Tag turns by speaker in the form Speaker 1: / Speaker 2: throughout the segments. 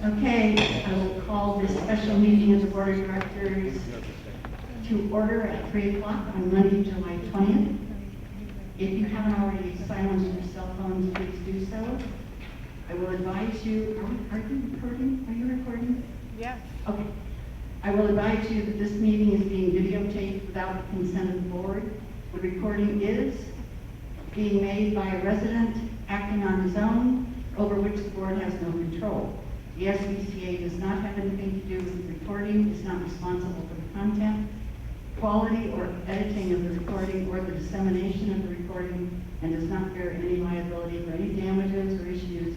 Speaker 1: Okay, I will call this special meeting of the Board of Directors to order at 3 o'clock on Monday, July 20th. If you haven't already silenced your cell phones, please do so. I will advise you, are you recording? Are you recording?
Speaker 2: Yeah.
Speaker 1: Okay. I will advise you that this meeting is being videotaped without the consent of the board. The recording is being made by a resident acting on his own, over which the board has no control. The SBCA does not have anything to do with the recording, is not responsible for the content, quality, or editing of the recording or the dissemination of the recording, and does not bear any liability for any damages or issues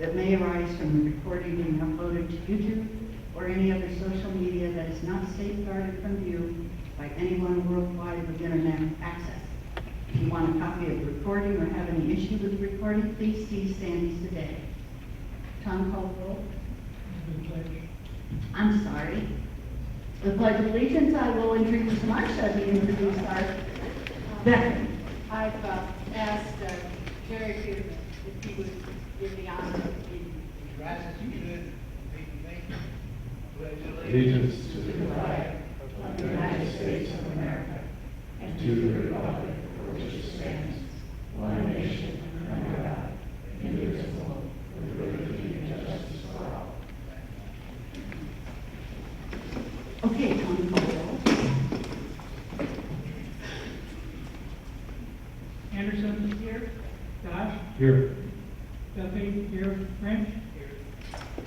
Speaker 1: that may arise from the recording being uploaded to YouTube or any other social media that is not safeguarded from view by anyone worldwide with internet access. If you want a copy of the recording or have any issue with the recording, please see Sandy's today. Tom, call the roll. I'm sorry. The Pledge of Allegiance, I will introduce Marcia to introduce our veteran.
Speaker 2: I've asked Jerry Peterman if he would give the honor of leading.
Speaker 3: Rise as you should, repeat the name.
Speaker 4: Allegiance to the flag of the United States of America and to the republic for which it stands, one nation, under God, indivisible, with liberty and justice for all.
Speaker 1: Okay, Tom, call the roll.
Speaker 5: Anderson here. Josh.
Speaker 4: Here.
Speaker 5: Duffy here. French.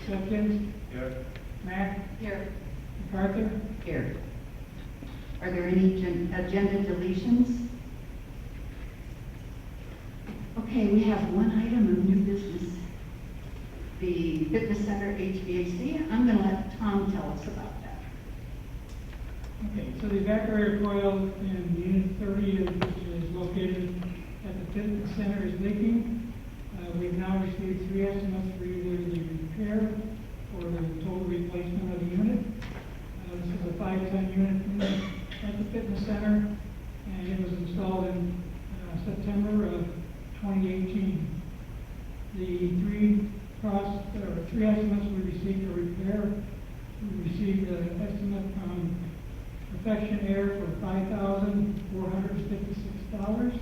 Speaker 5: Simpkins.
Speaker 4: Here.
Speaker 5: Mack.
Speaker 2: Here.
Speaker 5: MacArthur.
Speaker 1: Here. Are there any agenda deletions? Okay, we have one item of new business. The Fitness Center HVAC. I'm going to let Tom tell us about that.
Speaker 5: Okay, so the evaporator coil in Unit 30, which is located at the fitness center, is leaking. We've now received 3 estimates for either the repair or the total replacement of the unit. This is a 5-ton unit at the fitness center, and it was installed in September of 2018. The three estimates we received for repair. We received an estimate from Perfection Air for $5,456.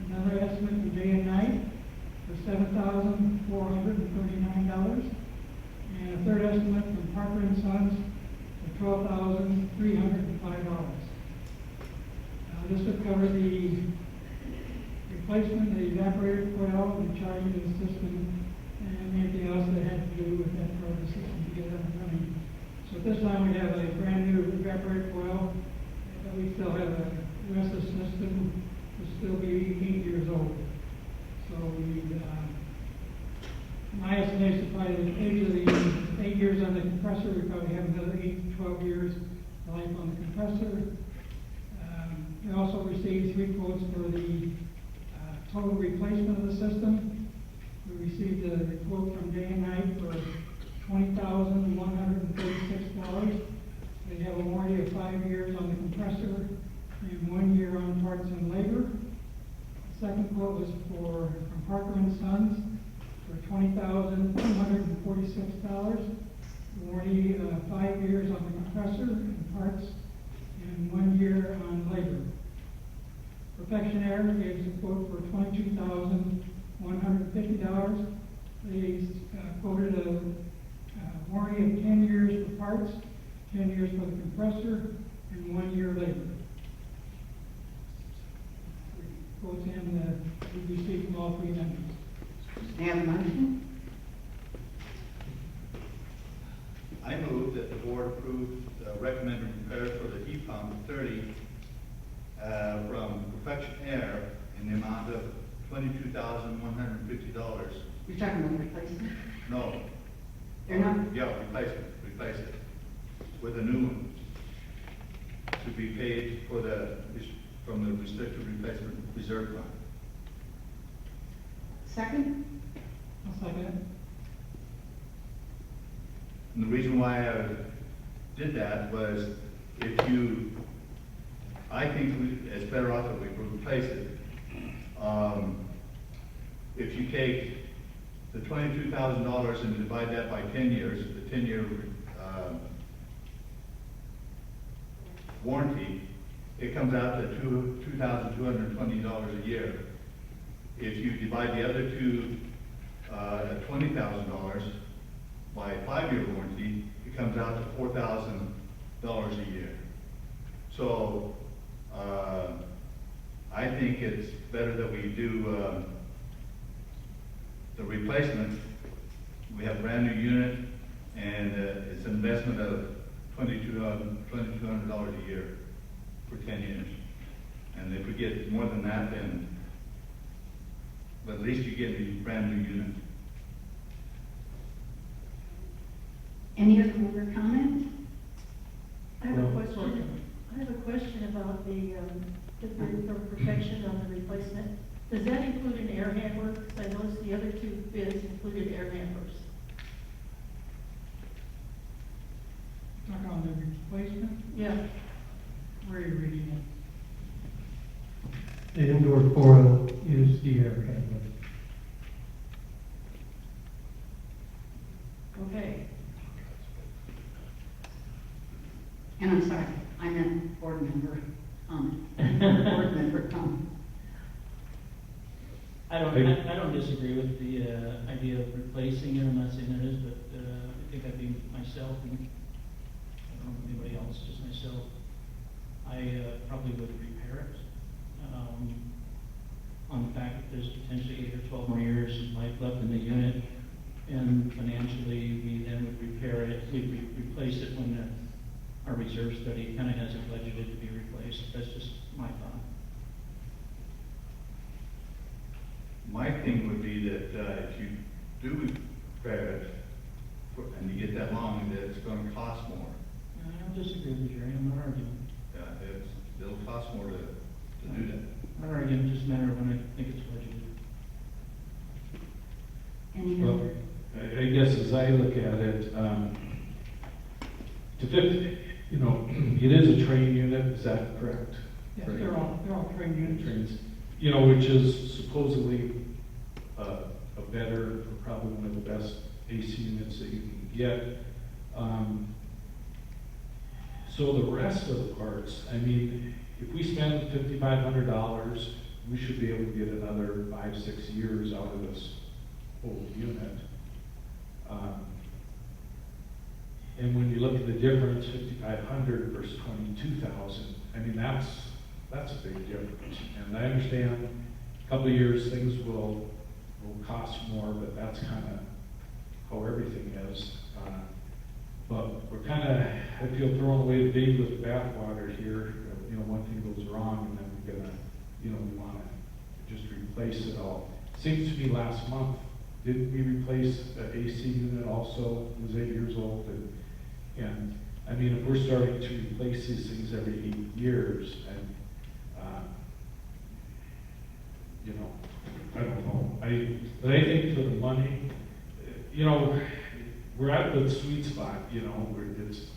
Speaker 5: Another estimate from Day and Night for $7,439. And a third estimate from Parker and Sons for $12,305. This would cover the replacement of the evaporator coil, the charging of the system, and anything else that had to do with that part of the system to get it up and running. So at this time, we have a brand new evaporator coil, but we still have a rest of the system will still be 8 years old. So my estimation is probably the age of the 8 years on the compressor, we probably have another 8 to 12 years life on the compressor. We also received 3 quotes for the total replacement of the system. We received a quote from Day and Night for $20,136. They have a warranty of 5 years on the compressor and 1 year on parts and labor. The second quote was from Parker and Sons for $20,246. Warranty 5 years on the compressor and parts and 1 year on labor. Perfection Air gave us a quote for $22,150. They quoted a warranty of 10 years for parts, 10 years for the compressor, and 1 year labor. Quotes in we received from all 3 vendors.
Speaker 1: May I have a motion?
Speaker 3: I move that the board approve the recommended repair for the heat pump 30 from Perfection Air in the amount of $22,150.
Speaker 1: You're talking about replacement?
Speaker 3: No.
Speaker 1: They're not?
Speaker 3: Yeah, replace it with a new one to be paid from the restricted replacement reserve fund.
Speaker 1: Second?
Speaker 5: I'll second it.
Speaker 3: And the reason why I did that was I think it's better off that we replace it. If you take the $22,000 and divide that by 10 years, the 10-year warranty, it comes out to $2,220 a year. If you divide the other two at $20,000 by a 5-year warranty, it comes out to $4,000 a year. So I think it's better that we do the replacement. We have a brand new unit, and it's an investment of $2,200 a year for 10 years. And if we get more than that, then, but at least you get a brand new unit.
Speaker 1: Any other board comment?
Speaker 6: I have a question. I have a question about the bid for perfection on the replacement. Does that include an air handler? Because I noticed the other two bids included air handlers.
Speaker 5: Talk on the replacement,
Speaker 6: Yeah.
Speaker 5: where are you reading it?
Speaker 4: The indoor foil is the air handler.
Speaker 6: Okay.
Speaker 1: And I'm sorry, I meant board member comment. Board member comment.
Speaker 7: I don't disagree with the idea of replacing it. I'm not saying it is, but I think I'd be myself, and I don't know if anybody else, just myself. I probably would repair it, on the fact that there's potentially 8 or 12 more years of life left in the unit, and financially, we then would repair it, we'd replace it when our reserve study kind of has it budgeted to be replaced. That's just my thought.
Speaker 3: My thing would be that if you do repair it, and you get that long, that it's going to cost more.
Speaker 7: I don't disagree with you, Jerry. I'm not arguing.
Speaker 3: It'll cost more to do that.
Speaker 7: I'm not arguing, just a matter of when I think it's budgeted.
Speaker 1: Any
Speaker 8: Well,
Speaker 1: other?
Speaker 8: I guess as I look at it, to fit, you know, it is a train unit, is that correct?
Speaker 5: Yes,
Speaker 8: Right.
Speaker 5: they're all train units.
Speaker 8: Trains, you know, which is supposedly a better, or probably one of the best AC units that you can get. So the rest of the parts, I mean, if we spend $5,500, we should be able to get another 5-6 years out of this whole unit. And when you look at the difference, 5,500 versus 22,000, I mean, that's a big difference. And I understand a couple of years things will cost more, but that's kind of how everything is. But we're kind of, I feel, throwing away the baby with the bathwater here. You know, one thing goes wrong, and then we're gonna, you know, we want to just replace it all. Seems to me last month, didn't we replace the AC unit also? It was 8 years old, and I mean, if we're starting to replace these things every 8 years, and you know, I don't know. But I think for the money, you know, we're at the sweet spot. You know, where it's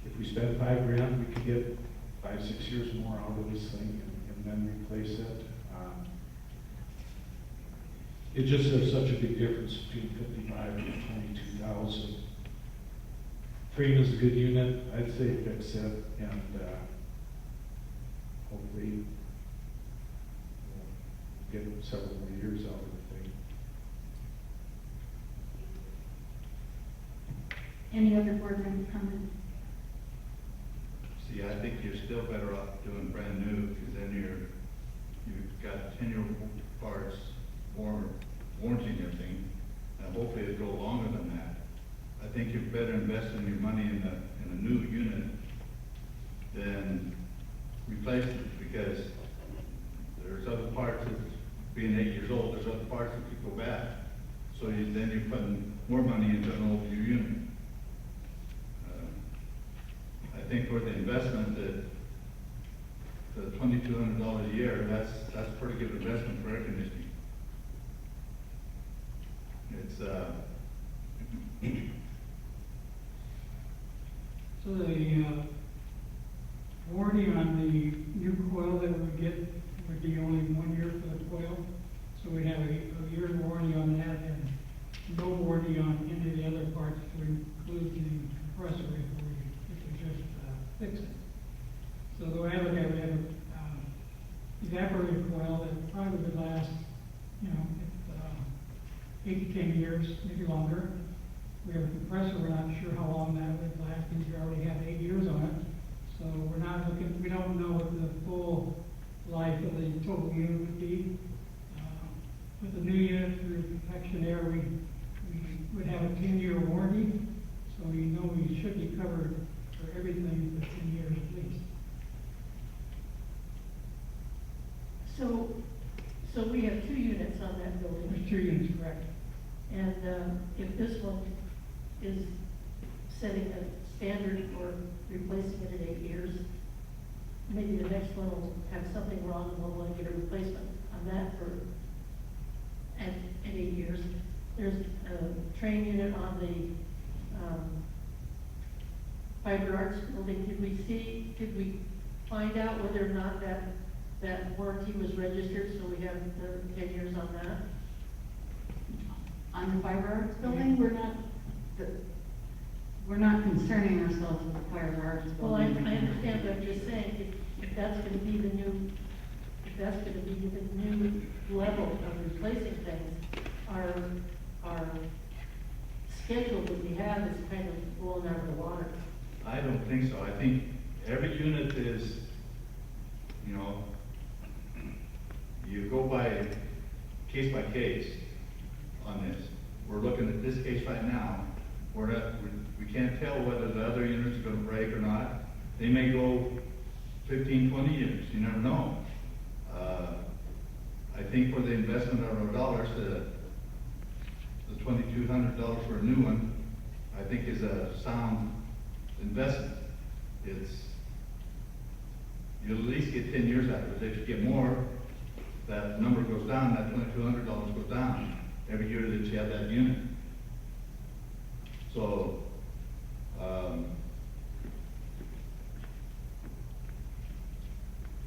Speaker 8: if we spend $5,000, we could get 5-6 years more out of this thing, and then replace it. It just has such a big difference between 55 and 22,000. Train is a good unit. I'd say fix it, and hopefully we'll get several more years out of the thing.
Speaker 1: Any other board member comment?
Speaker 3: See, I think you're still better off doing brand new, because then you've got 10-year parts, warranty and everything, and hopefully it'll go longer than that. I think you're better investing your money in a new unit than replacing it, because there's other parts that, being 8 years old, there's other parts that could go bad. So then you're putting more money into an old unit. I think for the investment, the $2,200 a year, that's a pretty good investment for air conditioning. It's
Speaker 5: So the warranty on the new coil that we get would be only 1 year for the coil, so we have a 8 to 10 years, maybe longer. We have a compressor, we're not sure how long that would last, because we already have 8 years on it. So we're not looking, we don't know what the full life of the total unit would be. With the new unit through Protection Air, we would have a 10-year warranty, so we know we should be covered for everything for 10 years at least.
Speaker 6: So we have 2 units on that building.
Speaker 5: There's 2 units, correct?
Speaker 6: And if this one is setting a standard for replacing it in 8 years, maybe the next one will have something wrong and we'll want to get a replacement on that at 8 years. There's a train unit on the fiber arts building. Did we find out whether or not that warranty was registered, so we have the 10 years on that?
Speaker 1: On the fiber arts building, we're not concerning ourselves with the fiber arts
Speaker 6: Well, I
Speaker 1: building.
Speaker 6: understand, but I'm just saying, if that's gonna be the new, if that's gonna be the new level of replacing things, our schedule that we have is kind of blown out of the water.
Speaker 3: I don't think so. I think every unit is, you know, you go by case on this. We're looking at this case right now. We can't tell whether the other units are gonna break or not. They may go 15, 20 years, you never know. I think for the investment of our dollars, the $2,200 for a new one, I think is a sound investment. You'll at least get 10 years out of it. If you get more, that number goes down, that $2,200 goes down every year that you have that unit. So,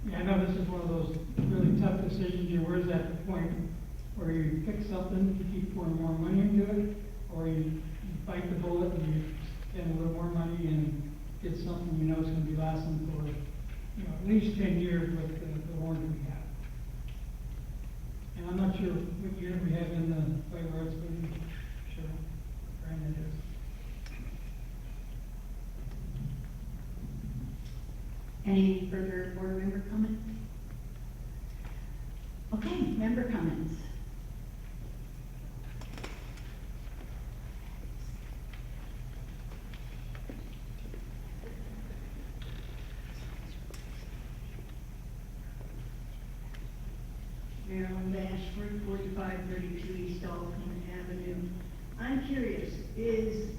Speaker 5: Yeah, I know this is one of those really tough decisions. Where's that point where you pick something, you keep pouring more money into it, or you bite the bullet and you spend a little more money and get something you know is going to be lasting for, at least 10 years with the warranty we have. And I'm not sure what unit we have in the fiber arts building. Sure, Brandon is.
Speaker 1: Any further board member comments? Okay, member comments.
Speaker 9: Marilyn Bashford, 4532 East Alpine Avenue. I'm curious,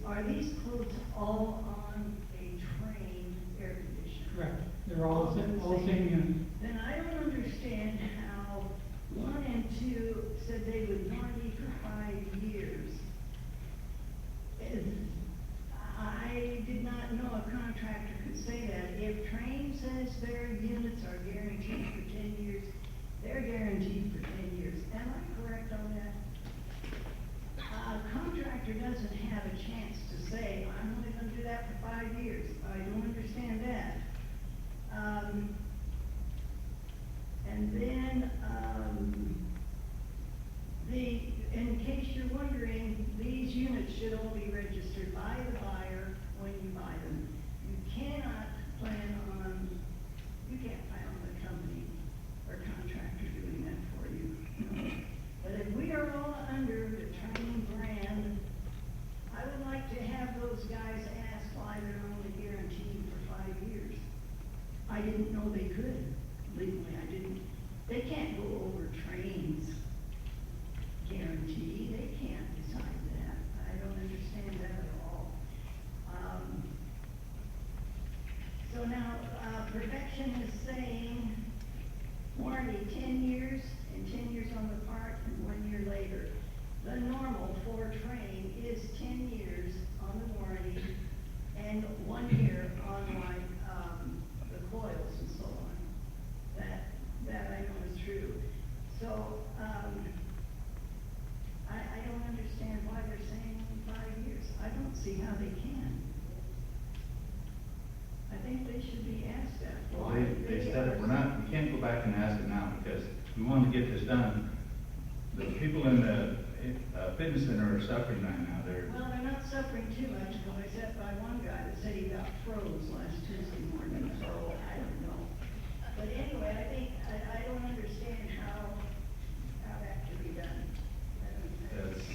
Speaker 9: are these quotes all on a train air conditioner?
Speaker 5: Correct. They're all the same unit.
Speaker 9: Then I don't understand how 1 and 2 said they would warranty for 5 years. I did not know a contractor could say that. If Train says their units are guaranteed for 10 years, they're guaranteed for 10 years. Am I correct on that? A contractor doesn't have a chance to say, I'm only gonna do that for 5 years. I don't understand that. And then, in case you're wondering, these units should all be registered by the buyer when you buy them. You can't plan on the company or contractor doing that for you. But if we are all under the Train brand, I would like to have those guys ask why they're only guaranteed for 5 years. I didn't know they could, legally, I didn't. They can't go over Train's guarantee, they can't decide that. I don't understand that at all. So now, Perfection is saying warranty 10 years, and 10 years on the part, and 1 year later. The normal for Train is 10 years on the warranty, and 1 year on like, the coils and so on. That I know is true. So, I don't understand why they're saying only 5 years. I don't see how they can. I think they should be asked that.
Speaker 3: well, they said it. We can't go back and ask it now because we want to get this done. The people in fitness center are suffering right now.
Speaker 9: Well, they're not suffering too much, because I sat by one guy that said he got froze last Tuesday morning, so I don't know. But anyway, I think, I don't understand how that can be done.
Speaker 3: That's-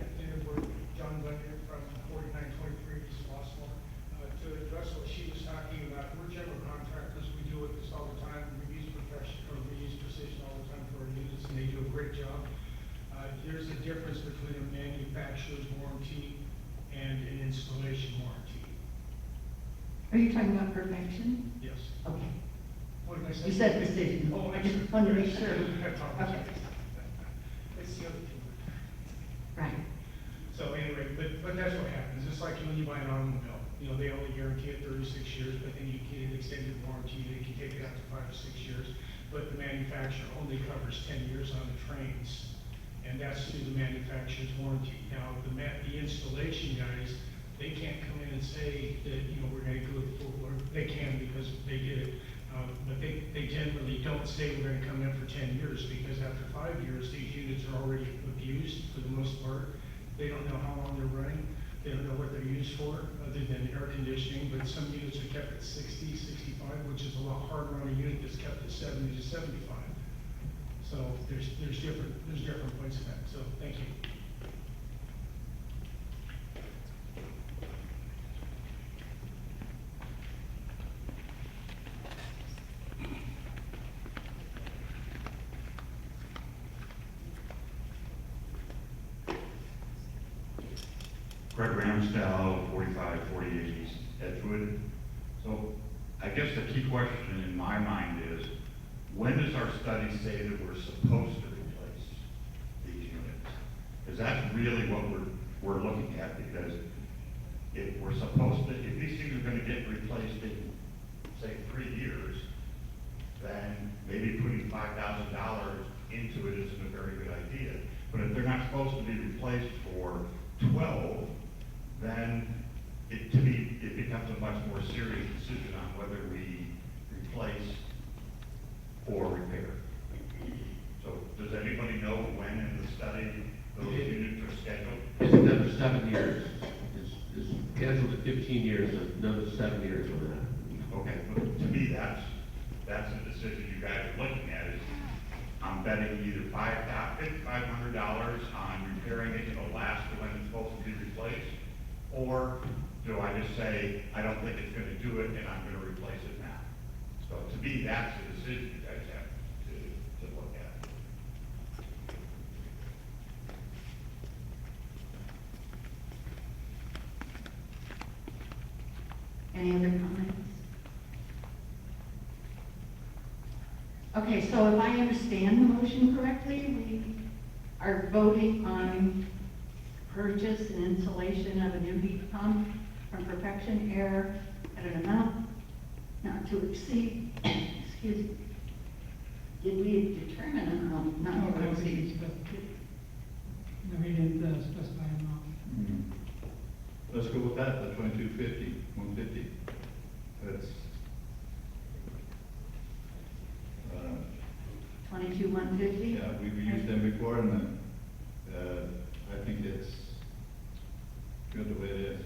Speaker 10: Afternoon, Board. John Bunyan from 4923 East Flossmoor. To address what she was talking about, we're general contractors, we deal with this all the time, we use precision all the time for our units, and they do a great job. There's a difference between a manufacturer's warranty and an installation warranty.
Speaker 1: Are you talking about perfection?
Speaker 10: Yes.
Speaker 1: Okay.
Speaker 10: What did I say?
Speaker 1: You said precision.
Speaker 10: Oh,
Speaker 1: I just wanted to make sure.
Speaker 10: I apologize.
Speaker 1: Okay.
Speaker 10: It's the other two.
Speaker 1: Right.
Speaker 10: So anyway, but that's what happens. It's like when you buy an automobile. You know, they only guarantee it 36 years, but then you get an extended warranty. They can take it out to 5 or 6 years. But the manufacturer only covers 10 years on the trains. And that's through the manufacturer's warranty. Now, the installation guys, they can't come in and say that, you know, we're gonna go with full, or they can because they did it. But they generally don't say we're gonna come in for 10 years, because after 5 years, these units are already abused for the most part. They don't know how long they're running. They don't know what they're used for, other than air conditioning, but some units are kept at 60, 65, which is a lot harder on a unit that's kept at 70 to 75. So there's different points of that, so thank you.
Speaker 11: Greg Ramsdale, 4548 East Edgewood. So I guess the key question in my mind is, when does our study say that we're supposed to replace these units? Because that's really what we're looking at, because if we're supposed to, if these things are going to get replaced in, say, 3 years, then maybe putting $5,000 into it isn't a very good idea. But if they're not supposed to be replaced for 12, then to me, it becomes a much more serious decision on whether we replace or repair. So does anybody know when in the study those units are scheduled?
Speaker 12: It's another 7 years. It's scheduled at 15 years, another 7 years on that.
Speaker 11: Okay, but to me, that's the decision you guys are looking at. Is I'm betting either $500 on repairing it, it'll last to when it's supposed to be replaced, or do I just say, I don't think it's gonna do it and I'm gonna replace it now? So to me, that's the decision you guys have to look at.
Speaker 1: Any other comments? Okay, so if I understand the motion correctly, we are voting on purchase and installation of a new heat pump from Perfection Air at an amount not to exceed, excuse me, did we determine an amount not
Speaker 5: No,
Speaker 1: to
Speaker 5: we
Speaker 1: exceed?
Speaker 5: didn't specify amount.
Speaker 3: Let's go with that, the 2250, 150. That's,
Speaker 1: 22,150?
Speaker 3: yeah, we've used them before, and I think it's good the way it is.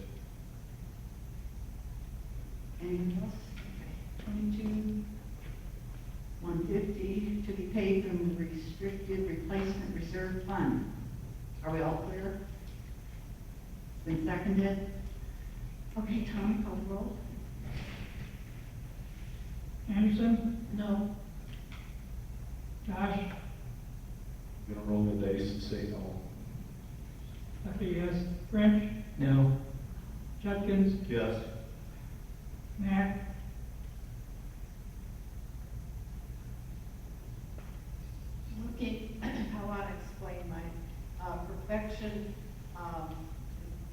Speaker 1: Anything else? Okay. 22,150 to be paid from the restricted replacement reserve fund. Are we all clear? It's been seconded. Okay, Tom, call the roll.
Speaker 5: Anderson,
Speaker 6: No.
Speaker 5: Josh,
Speaker 8: I'm gonna roll the dice and say no.
Speaker 5: Tucker, yes. French,
Speaker 7: No.
Speaker 5: Judkins,
Speaker 3: Yes.
Speaker 5: Matt,
Speaker 2: Looking, I want to explain my perfection.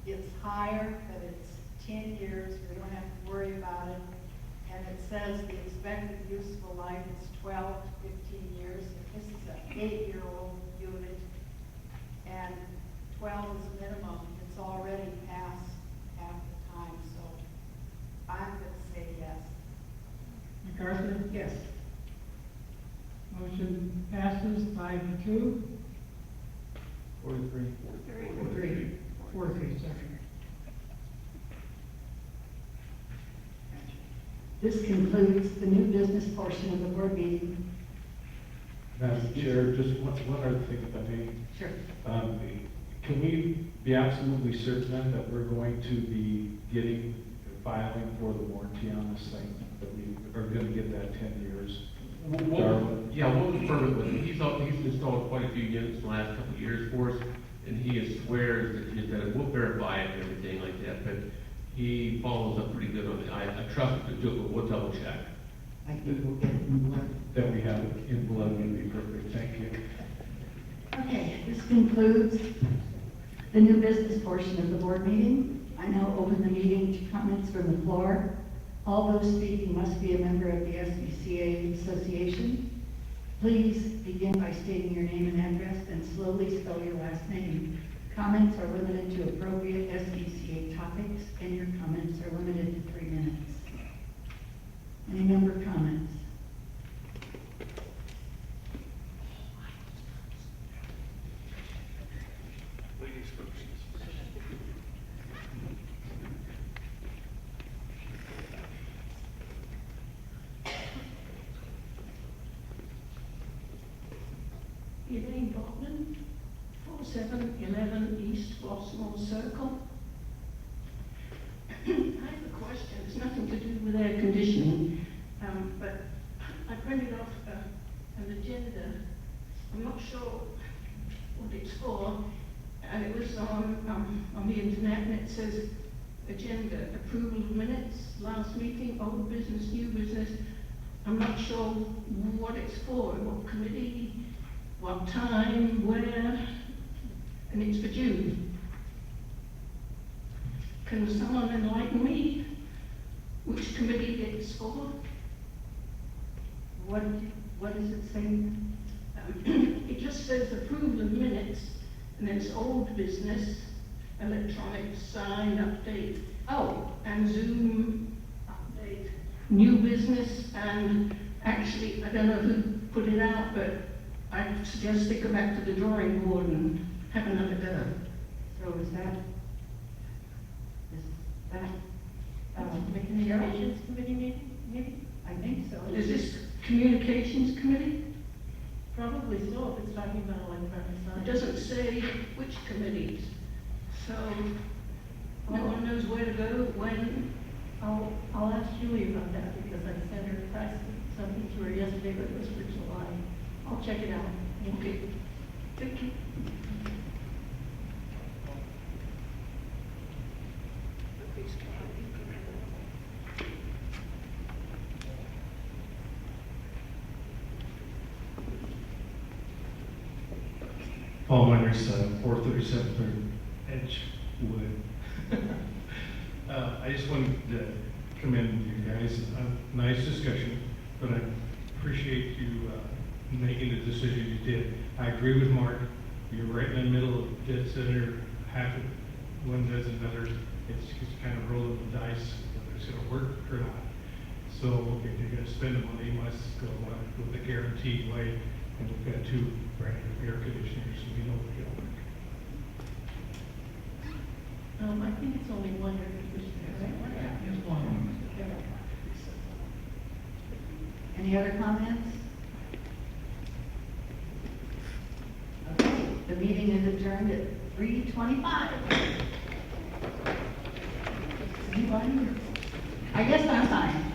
Speaker 2: It's higher, but it's 10 years. We don't have to worry about it. And it says the expected useful life is 12 to 15 years. This is an 8-year-old unit, and 12 is minimum. It's already past half the time, so
Speaker 5: MacArthur?
Speaker 1: Yes.
Speaker 5: Motion passes 5-2.
Speaker 7: 43.
Speaker 5: 4-3, sorry.
Speaker 1: This concludes the new business portion of the board meeting.
Speaker 8: Madam Chair, just one other thing, if I may.
Speaker 1: Sure.
Speaker 8: Can we be absolutely certain then that we're going to be filing for the warranty on this thing? That we are going to get that 10 years?
Speaker 12: We'll confirm it with him. He's installed quite a few units in the last couple of years for us, and he swears that he's done it. We'll verify it and everything like that, but he follows up pretty good on it. I trust him to do it, but we'll double check.
Speaker 1: I think we'll get it in blood.
Speaker 8: That we have it in blood would be perfect. Thank you.
Speaker 1: Okay, this concludes the new business portion of the board meeting. I now open the meeting to comments from the floor. All those speaking must be a member of the SBCA Association. Please begin by stating your name and address and slowly spell your last name. Comments are limited to appropriate SBCA topics, and your comments are limited to 3 minutes. Any member comments?
Speaker 6: Elaine Botman, 4711 East Flossmoor Circle. I have a question. It's nothing to do with air conditioning, but I printed off an agenda. I'm not sure what it's for, and it was on the internet, and it says agenda, approval of minutes, last meeting, old business, new business. I'm not sure what it's for, what committee, what time, where, and it's for June. Can someone enlighten me which committee it's for?
Speaker 1: What is it saying?
Speaker 6: It just says approval of minutes, and then it's old business, electronic sign update, and Zoom update, new business, and actually, I don't know who put it out, but I suggest they go back to the drawing board and have another go.
Speaker 1: So is that
Speaker 6: Communications committee, maybe?
Speaker 1: I think so.
Speaker 6: Is this communications committee? Probably so, if it's talking about electronic sign.
Speaker 2: It doesn't say which committees, so no one knows where to go, when.
Speaker 6: I'll ask Julie about that, because I sent her something to her yesterday, but it was for July. I'll check it out.
Speaker 2: Okay. Thank you.
Speaker 13: Paul Myers, 437 Edgewood. I just wanted to commend you guys. Nice discussion, but I appreciate you making the decision you did. I agree with Mark. You're right in the middle of dead center. Half of one does another. It's just kind of rolling the dice whether it's going to work or not. So if you're going to spend the money, you must go with the guaranteed way. And we've got 2 brand new air conditioners, so we know they're going to work.
Speaker 6: I think it's only one air conditioner, right?
Speaker 5: Just one.
Speaker 1: Any other comments? Okay, the meeting is adjourned at 3:25. Anyone? I guess I'm fine.